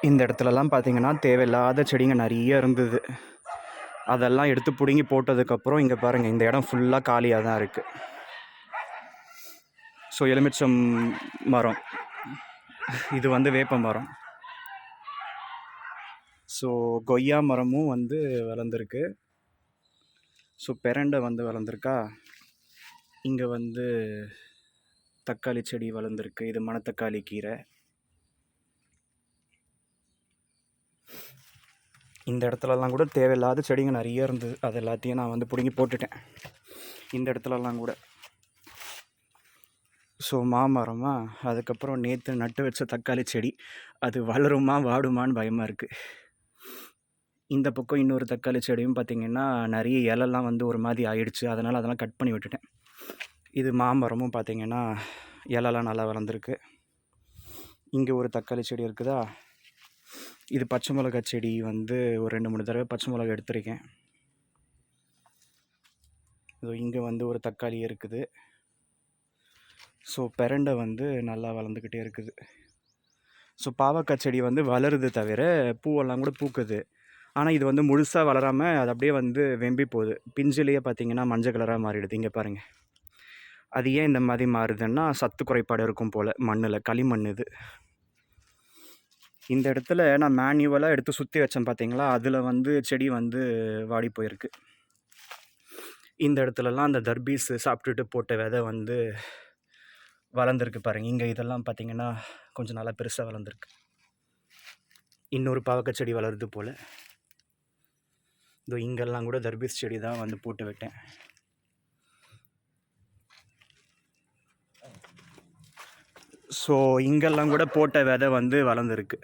இந்த இடத்துலலாம் பார்த்தீங்கன்னா தேவையில்லாத செடிங்க நிறைய இருந்தது. அதெல்லாம் எடுத்து பிடுங்கி போட்டதுக்கப்புறம் இங்கே பாருங்கள், இந்த இடம் ஃபுல்லாக காலியாக தான் இருக்குது. ஸோ எலுமிச்சம் மரம், இது வந்து வேப்ப மரம். ஸோ கொய்யா மரமும் வந்து வளர்ந்துருக்கு. ஸோ பெரண்டை வந்து வளர்ந்துருக்கா. இங்கே வந்து தக்காளி செடி வளர்ந்துருக்கு. இது மணத்தக்காளி கீரை. இந்த இடத்துலலாம் கூட தேவையில்லாத செடிங்க நிறைய இருந்தது. அது எல்லாத்தையும் நான் வந்து பிடுங்கி போட்டுட்டேன் இந்த இடத்துலலாம் கூட. ஸோ மாமரமா, அதுக்கப்புறம் நேற்று நட்டு வச்ச தக்காளி செடி, அது வளருமா வாடுமான்னு பயமாக இருக்குது. இந்த பக்கம் இன்னொரு தக்காளி செடியும் பார்த்திங்கன்னா நிறைய இலெல்லாம் வந்து ஒரு மாதிரி ஆயிடுச்சு. அதனால் அதெல்லாம் கட் பண்ணி விட்டுட்டேன். இது மாமரமும் பார்த்திங்கன்னா இலெல்லாம் நல்லா வளர்ந்துருக்கு. இங்கே ஒரு தக்காளி செடி இருக்குதா. இது பச்சை மிளகா செடி வந்து ஒரு 2-3 தடவை பச்சை மிளகா எடுத்திருக்கேன். இதோ இங்கே வந்து ஒரு தக்காளி இருக்குது. ஸோ பெரண்டை வந்து நல்லா வளர்ந்துக்கிட்டே இருக்குது. ஸோ பாவக்காய் செடி வந்து வளருது தவிர பூவெல்லாம் கூட பூக்குது. ஆனால் இது வந்து முழுசாக வளராமல் அது அப்படியே வந்து வெம்பி போகுது. பிஞ்சிலேயே பார்த்திங்கன்னா மஞ்சள் கலராக மாறிடுது. இங்கே பாருங்கள். அது ஏன் இந்த மாதிரி மாறுதுன்னா சத்து குறைபாடு இருக்கும் போல் மண்ணில், களிமண் இது. இந்த இடத்துல நான் மேனுவலாக எடுத்து சுற்றி வச்சேன் பார்த்தீங்களா, அதில் வந்து செடி வந்து வாடி போயிருக்கு. இந்த இடத்துலலாம் அந்த தர்பீஸ் சாப்பிட்டுட்டு போட்ட விதை வந்து வளர்ந்துருக்கு பாருங்கள். இங்கே இதெல்லாம் பார்த்திங்கன்னா கொஞ்சம் நல்லா பெருசாக வளர்ந்துருக்கு. இன்னொரு பாவக்காய் செடி வளருது போல். இதோ இங்கெல்லாம் கூட தர்பீஸ் செடி தான் வந்து போட்டு விட்டேன். ஸோ இங்கெல்லாம் கூட போட்ட விதை வந்து வளர்ந்துருக்கு.